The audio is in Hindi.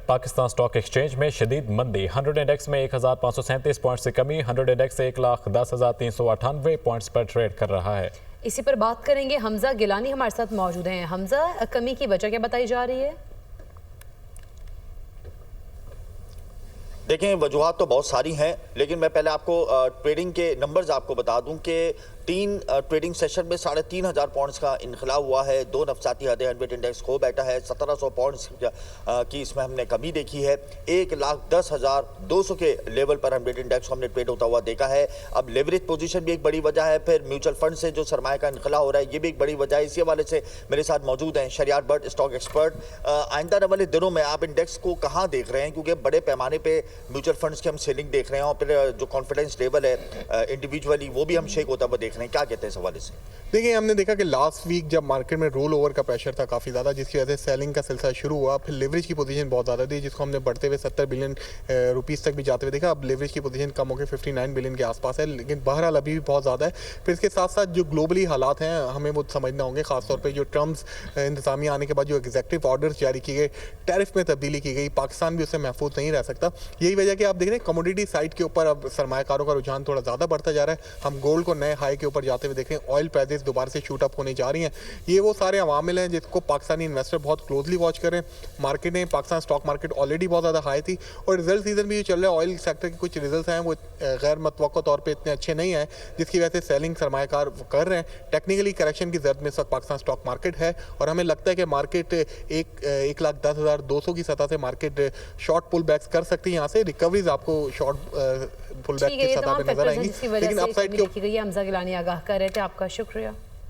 पाकिस्तान स्टॉक एक्सचेंज में शदीद मंदी। 100 इंडेक्स में 1537 पॉइंट से कमी। 100 इंडेक्स 1,10,398 पॉइंट्स पर ट्रेड कर रहा है। इसी पर बात करेंगे, हमजा गिलानी हमारे साथ मौजूद हैं। हमजा, कमी की वजह क्या बताई जा रही है? देखें, वजूहात तो बहुत सारी हैं, लेकिन मैं पहले आपको ट्रेडिंग के नंबर्स आपको बता दूं कि 3 ट्रेडिंग सेशन में 3,500 पॉइंट्स का इनखला हुआ है। 2 नफसाती हदें 100 इंडेक्स खो बैठा है। 1700 पॉइंट्स की इसमें हमने कमी देखी है। 1,10,200 के लेवल पर 100 इंडेक्स को हमने ट्रेड होता हुआ देखा है। अब लेवरेज पोजीशन भी एक बड़ी वजह है, फिर म्यूचुअल फंड से जो सरमाया का इनखला हो रहा है ये भी एक बड़ी वजह है। इसी हवाले से मेरे साथ मौजूद हैं शरियार भट्ट, स्टॉक एक्सपर्ट। आइंदा आने वाले दिनों में आप इंडेक्स को कहाँ देख रहे हैं, क्योंकि बड़े पैमाने पर म्यूचुअल फंड्स की हम सेलिंग देख रहे हैं और फिर जो कॉन्फिडेंस लेवल है इंडिविजुअली वो भी हम शेक होता हुआ देख रहे हैं। क्या कहते हैं इस हवाले से? देखिए, हमने देखा कि लास्ट वीक जब मार्केट में रोल ओवर का प्रेशर था काफ़ी ज़्यादा, जिसकी वजह से सेलिंग का सिलसिला शुरू हुआ। फिर लेवरेज की पोजीशन बहुत ज़्यादा थी, जिसको हमने बढ़ते हुए 70 बिलियन रुपीस तक भी जाते हुए देखा। अब लेवरेज की पोजीशन कम होकर 59 बिलियन के आसपास है, लेकिन बहरहाल अभी भी बहुत ज़्यादा है। फिर इसके साथ साथ जो ग्लोबली हालात हैं हमें वो समझना होंगे, खासतौर पर जो ट्रम्प इंतजामिया आने के बाद जो एग्जेक्टिव ऑर्डर्स जारी किए गए, टैरिफ में तब्दीली की गई, पाकिस्तान भी उससे महफूज नहीं रह सकता। यही वजह कि आप देख रहे हैं कमोडिटी साइड के ऊपर अब सरमायाकारों का रुझान थोड़ा ज़्यादा बढ़ता जा रहा है। हम गोल्ड को नए हाई के ऊपर जाते हुए देख रहे हैं। ऑयल प्राइसेस दोबारा से शूट अप होने जा रही हैं। ये वो सारे अवामिल हैं जिसको पाकिस्तानी इन्वेस्टर बहुत क्लोजली वॉच कर रहे हैं। मार्केट ने पाकिस्तान स्टॉक मार्केट ऑलरेडी बहुत ज़्यादा हाई थी और रिजल्ट सीजन भी चल रहा है। ऑयल सेक्टर के कुछ रिजल्ट हैं वो गैर मुतवक्का तौर पे इतने अच्छे नहीं हैं, जिसकी वजह से सेलिंग सरमायाकार कर रहे हैं। टेक्निकली करेक्शन की जरूरत में इस वक्त पाकिस्तान स्टॉक मार्केट है और हमें लगता है कि मार्केट 1,10,200 की सतह से मार्केट शॉर्ट पुल बैक्स कर सकती है। यहाँ से रिकवरीज आपको शॉर्ट पुल बैक की सतह पे नजर आएंगी, लेकिन अपसाइड के हमजा गिलानी आगाह कर रहे थे। आपका शुक्रिया।